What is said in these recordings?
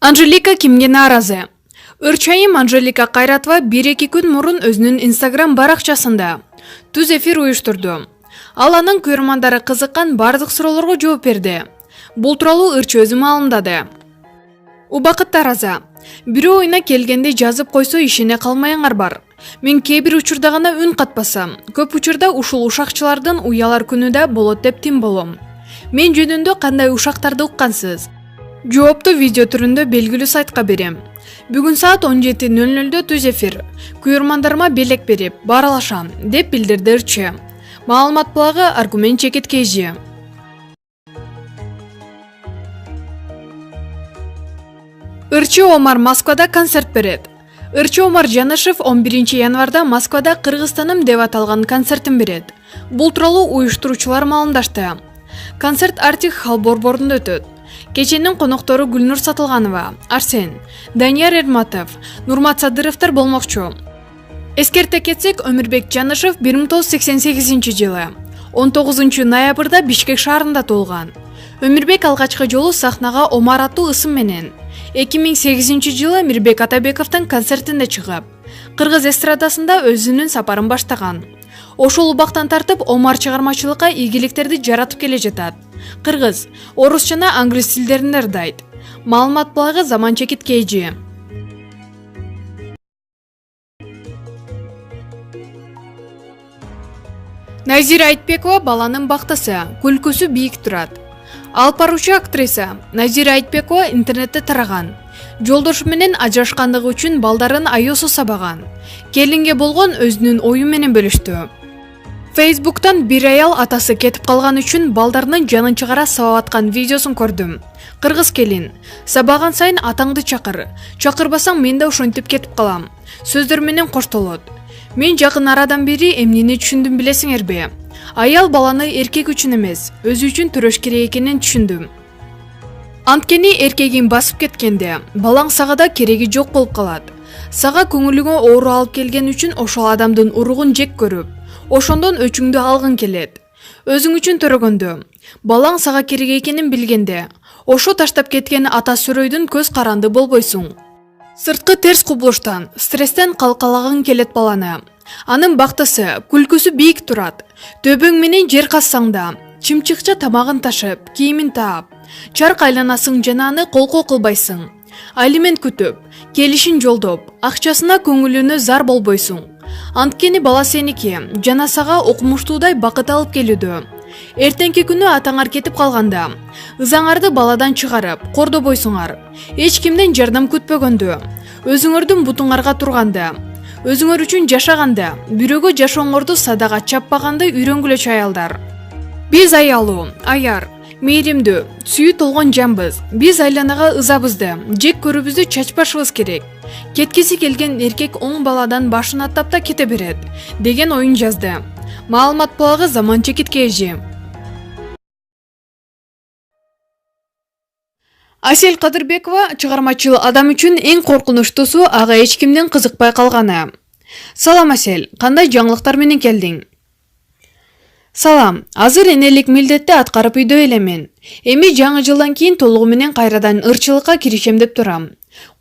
Анжелика кимге нааразы? Өрчайым Анжелика Кайратова 1-2 күн мурун өзүнүн Instagram баракчасында түз эфир уюштурду. Ал анын көрөрмандары кызыккан бардык суроолорго жооп берди. Бул тууралуу ырчы өзү маалымдады. Убакыт тараза. Бирөө оюна келгенде жазып койсо ишене калмайыңар бар. Мен кээ бир учурда гана үн катпасам, көп учурда ушул ушакчылардын уялар күнүдө болот деп тим болом. Мен жөнүндө кандай ушактарды уккансыз? Жоопту видео түрүндө белгилүү сайтка берем. Бүгүн саат 17:00 түз эфир. Көрөрмандарыма белек берип, баралашам, деп билдирди ырчы. Маалымат булагы Аргумент Чекиткежи. Ырчы Омар Москвада концерт берет. Ырчы Омар Жанышев 11 январда Москвада Кыргызстаным деп аталган концертин берет. Бул тууралуу уюштуруучулар маалымдашты. Концерт Артик Хал борборунда өтөт. Кеченин коноктору Гүлнур Сатылганова, Арсен, Данияр Эрматов, Нурмат Садыровтар болмокчу. Эскерте кетсек, Өмүрбек Жанышев 1988 жылы 19 ноябрда Бишкек шаарында туулган. Өмүрбек алгачкы жолу сахнага Омар аттуу ысым менен 2008 жылы Мирбек Атабековдун концертинде чыгып, кыргыз эстрадасында өзүнүн сапарын баштаган. Ошол убактан тартып Омар чыгармачылыкка ийгиликтерди жаратып келе жатат. Кыргыз, орус жана англис тилдеринде ырдайт. Маалымат булагы Заман Чекиткежи. Назира Айтбекова баланын бактысы, күлкүсү бийик турат. Алып баруучу актриса Назира Айтбекова интернетте тараган. Жолдошу менен ажырашкандыгы үчүн балдарын аяосуз сабаган. Келинге болгон өзүнүн ою менен бөлүштү. Facebook'tan bir ayal atası ketip kalgan üçün baldarının canın çıgara sabap atkан видеосун көрдүм. Кыргыз келин, сабаган сайын атаңды чакыр. Чакырбасаң мен да ошентип кетип калам. Сөздөр менен коштолот. Мен жакын арадан бери эмнени түшүндүм билесиңерби? Аял баланы эркек үчүн эмес, өзү үчүн төрөш керек экенин түшүндүм. Анткени эркегин басып кеткенде, балаң сага да кереги жок болуп калат. Сага көңүлүңө оору алып келген үчүн ошол адамдын уругун жек көрүп, ошондон өчүңдү алгың келет. Өзүң үчүн төрөгөндө, балаң сага керек экенин билгенде, ошо таштап кеткен ата сүрөйдүн көз каранды болбойсуң. Сырткы терс кубулуштан, стресстен калкалагың келет баланы. Анын бактысы, күлкүсү бийик турат. Төбөң менен жер кассаң да, чымчыкча тамагын ташып, кийимин таап, чарк айланасың жана аны колко кылбайсың. Алимент күтүп, келишин жолдоп, акчасына көңүлүнө зар болбойсуң. Анткени бала сеники, жана сага окумуштуудай бакыт алып келүүдө. Эртеңки күнү атаңар кетип калганда, ызаңарды баладан чыгарып, кордобойсуңар. Эч кимден жардам күтпөгөндө, өзүңөрдүн бутуңарга турганда, өзүңөр үчүн жашаганда, бирөөгө жашооңорду садага чаппаганды үйрөнгүлөчү аялдар. Биз аялуу, аяр, мээримдүү, сүйүү толгон жамбыз. Биз айланага ызабызды, жек көрүүбүздү чачпашыбыз керек. Кеткиси келген эркек оң баладан башын аттап да кете берет, деген оюн жазды. Маалымат булагы Заман Чекиткежи. Асель Кадырбекова чыгармачыл адам үчүн эң коркунучтуусу ага эч кимдин кызыкпай калганы. Салам Асель, кандай жаңылыктар менен келдиң? Салам, азыр энелик милдетти аткарып үйдө элемин. Эми жаңы жылдан кийин толугу менен кайрадан ырчылыкка киришем деп турам.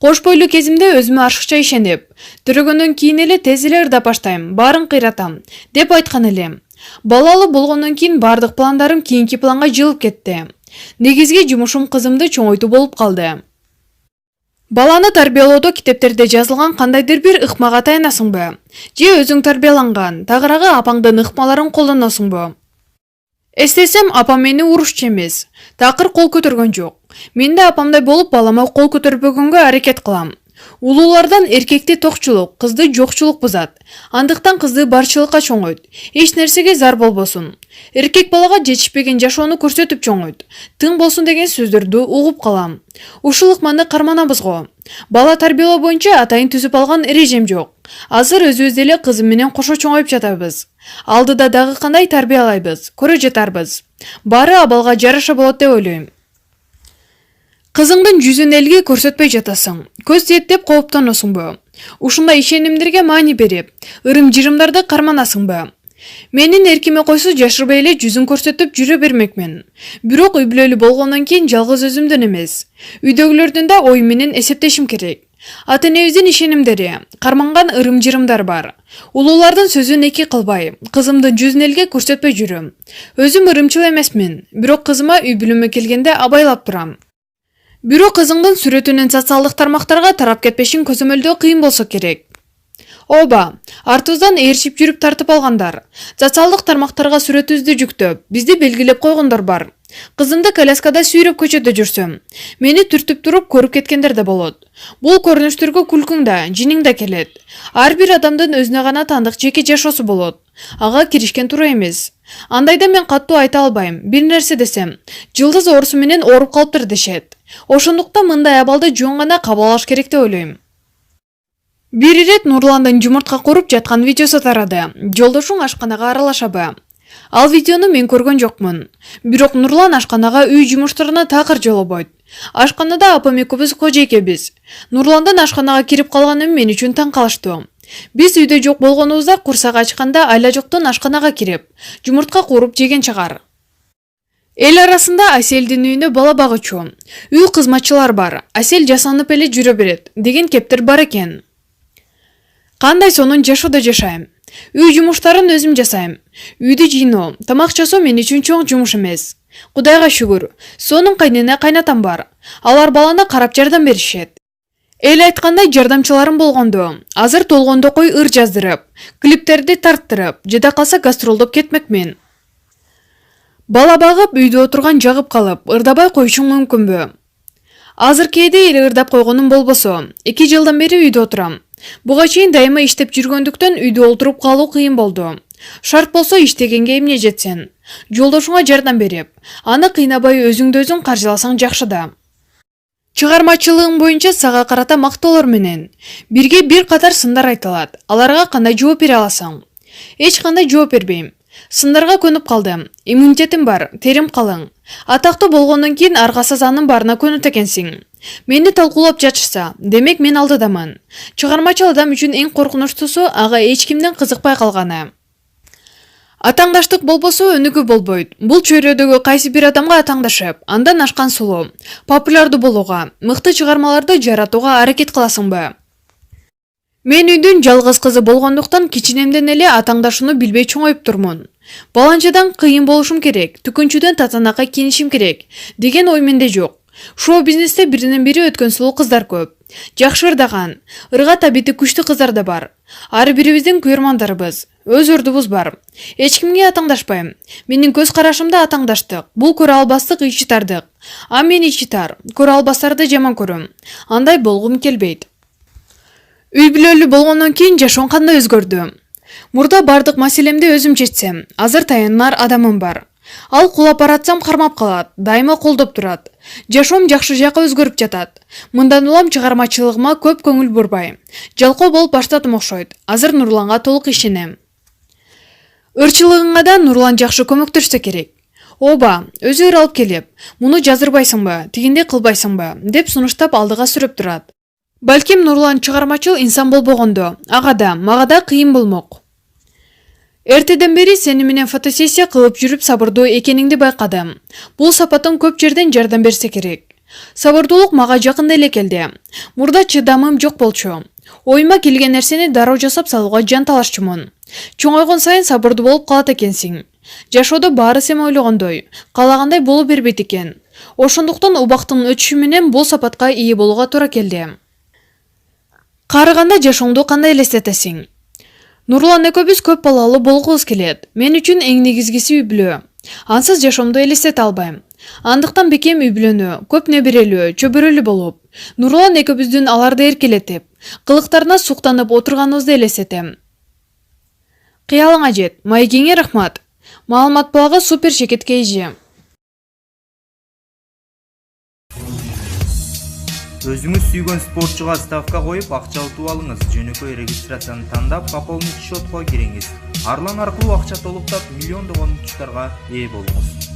Кош бойлуу кезимде өзүмө ашыкча ишенип, төрөгөндөн кийин эле тез эле ырдап баштайм, баарын кыйратам, деп айткан элем. Балалуу болгондон кийин бардык пландарым кийинки планга жылып кетти. Негизги жумушум кызымды чоңойтуу болуп калды. Баланы тарбиялоодо китептерде жазылган кандайдыр бир ыкмага таянасыңбы? Же өзүң тарбияланган, тагыраагы апаңдын ыкмаларын колдоносуңбу? Эстесем, апам мени урушчу эмес, такыр кол көтөргөн жок. Мен да апамдай болуп балама кол көтөрбөгөнгө аракет кылам. Улуулардан эркекти токчулук, кызды жокчулук бузат. Андыктан кызды барчылыкка чоңойт. Эч нерсеге зар болбосун. Эркек балага жетишпеген жашоону көрсөтүп чоңойт. Тың болсун деген сөздөрдү угуп калам. Ушул ыкманы карманабыз го. Бала тарбиялоо боюнча атайын түзүп алган эрежем жок. Азыр өзүбүз деле кызым менен кошо чоңоюп жатабыз. Алдыда дагы кандай тарбиялайбыз, көрө жатарбыз. Баары абалга жараша болот деп ойлойм. Кызыңдын жүзүн элге көрсөтпөй жатасың. Көз тиет деп кооптоносуңбу? Ушундай ишенимдерге маани берип, ырым-жырымдарды карманасыңбы? Менин эркиме койсо жашырбай эле жүзүн көрсөтүп жүрө бермекмин. Бирок үй бүлөлүү болгондон кийин жалгыз өзүмдөн эмес, үйдөгүлөрдүн да ою менен эсептешим керек. Ата-энебиздин ишенимдери, карманган ырым-жырымдар бар. Улуулардын сөзүн эки кылбай, кызымдын жүзүн элге көрсөтпөй жүрөм. Өзүм ырымчыл эмесмин, бирок кызыма үй бүлөмө келгенде абайлап турам. Бирок кызыңдын сүрөтүнүн социалдык тармактарга тарап кетпешин көзөмөлдөө кыйын болсо керек. Оба, артыбыздан ээрчип жүрүп тартып алгандар. Социалдык тармактарга сүрөтүбүздү жүктөп, бизди белгилеп койгондор бар. Кызымды коляскада сүйрөп көчөдө жүрсөм, мени түртүп туруп көрүп кеткендер да болот. Бул көрүнүштөргө күлкүң да, жиниң да келет. Ар бир адамдын өзүнө гана тандык жеке жашоосу болот. Ага киришкен туура эмес. Андайда мен каттуу айта албайм. Бир нерсе десем, жылдыз оорусу менен ооруп калыптыр дешет. Ошондуктан мындай абалды жөн гана кабыл алыш керек деп ойлойм. Бир ирет Нурландын жумуртка куруп жаткан видеосу тарады. Жолдошуң ашканага аралашабы? Ал видеону мен көргөн жокмун. Бирок Нурлан ашканага үй жумуштарына такыр жолобойт. Ашканада апам экөөбүз кожейкебиз. Нурландын ашканага кирип калганы мен үчүн таң калыштуу. Биз үйдө жок болгонубузда курсак ачканда айла жоктон ашканага кирип, жумуртка куруп жеген чыгар. Эл арасында Аселдин үйүнө бала багычу, үй кызматчылар бар. Асел жасанып эле жүрө берет деген кептер бар экен. Кандай сонун жашоодо жашайм. Үй жумуштарын өзүм жасайм. Үйдү жыйноо, тамак жасоо мен үчүн чоң жумуш эмес. Кудайга шүгүр, сонун кайнене кайнатам бар. Алар баланы карап жардам беришет. Эл айткандай жардамчыларым болгондо, азыр толгондо кой ыр жаздырып, клиптерди тарттырып, жада калса гастролдоп кетмекмин. Бала багып, үйдө отурган жагып калып, ырдабай коюшуң мүмкүнбү? Азыр кээде эле ырдап койгонум болбосо, 2 жылдан бери үйдө отурам. Буга чейин дайыма иштеп жүргөндүктөн үйдө олтуруп калуу кыйын болду. Шарт болсо иштегенге эмне жетсен. Жолдошуңа жардам берип, аны кыйнабай өзүңдү өзүң каржыласаң жакшы да. Чыгармачылыгың боюнча сага карата мактоолор менен бирге бир катар сындар айтылат. Аларга кандай жооп бере аласың? Эч кандай жооп бербейм. Сындарга көнүп калдым. Иммунитетим бар, терим калың. Атактуу болгондон кийин аргасазанын барына көнөт экенсиң. Мени талкуулап жатышса, демек мен алдыдамын. Чыгармачыл адам үчүн эң коркунучтуусу ага эч кимдин кызыкпай калганы. Атаңдаштык болбосо өнүгүү болбойт. Бул чөйрөдөгү кайсы бир адамга атаңдашып, андан ашкан сулуу, популярдуу болууга, мыкты чыгармаларды жаратууга аракет кыласыңбы? Мен үйдүн жалгыз кызы болгондуктан кичинемден эле атаңдашууну билбей чоңоюп турмун. Баланчадан кыйын болушум керек, түкүнчүдөн татанакай кийинишим керек деген ой менде жок. Шоу-бизнесте биринен бири өткөн сулуу кыздар көп. Жакшы ырдаган, ырга табити күчтүү кыздар да бар. Ар бирибиздин күйөрмандарыбыз, өз ордубуз бар. Эч кимге атаңдашпайм. Менин көз карашымда атаңдаштык, бул көрө албастык ичитардык. А мен ичитар, көрө албастарды жаман көрөм. Андай болгум келбейт. Үй бүлөлүү болгондон кийин жашоом кандай өзгөрдү? Мурда бардык маселемди өзүм чечсем, азыр таянар адамым бар. Ал кулап баратсам кармап калат, дайыма колдоп турат. Жашоом жакшы жакка өзгөрүп жатат. Мындан улам чыгармачылыгыма көп көңүл бурбай. Жалкоо болуп баштадым окшойт. Азыр Нурланга толук ишенем. Ырчылыгыңа да Нурлан жакшы көмөктөшсө керек. Оба, өзү ыр алып келип, муну жаздырбайсыңбы, тигиндей кылбайсыңбы, деп сунуштап алдыга сүрөп турат. Балким Нурлан чыгармачыл инсан болбогондо, ага да, мага да кыйын болмок. Эртеден бери сени менен фотосессия кылып жүрүп сабырдуу экениңди байкадым. Бул сапатың көп жерден жардам берсе керек. Сабырдуулук мага жакында эле келди. Мурда чыдамым жок болчу. Оюма келген нерсени дароо жасап салууга жан талашчумун. Чоңойгон сайын сабырдуу болуп калат экенсиң. Жашоодо баары сен ойлогондой, каалагандай боло бербейт экен. Ошондуктан убактын өтүшү менен бул сапатка ээ болууга туура келди. Карыганда жашооңду кандай элестетесиң? Нурлан экөөбүз көп балалуу болгубуз келет. Мен үчүн эң негизгиси үй бүлө. Ансыз жашоомду элестете албайм. Андыктан бекем үй бүлөнү, көп неберелүү, чөбөрөлүү болуп, Нурлан экөөбүздүн аларды эркелетип, кылыктарына суктанып отурганыбызды элестетем. Кыялыңа жет. Маегиңе рахмат. Маалымат булагы Супер Шекет KG. Өзүңүз сүйгөн спортчуга ставка коюп, акча утуп алыңыз. Жөнөкөй регистрацияны тандап, пополнить счетко кириңиз. Арлан аркылуу акча толуктап, миллиондогон утуштарга ээ болуңуз.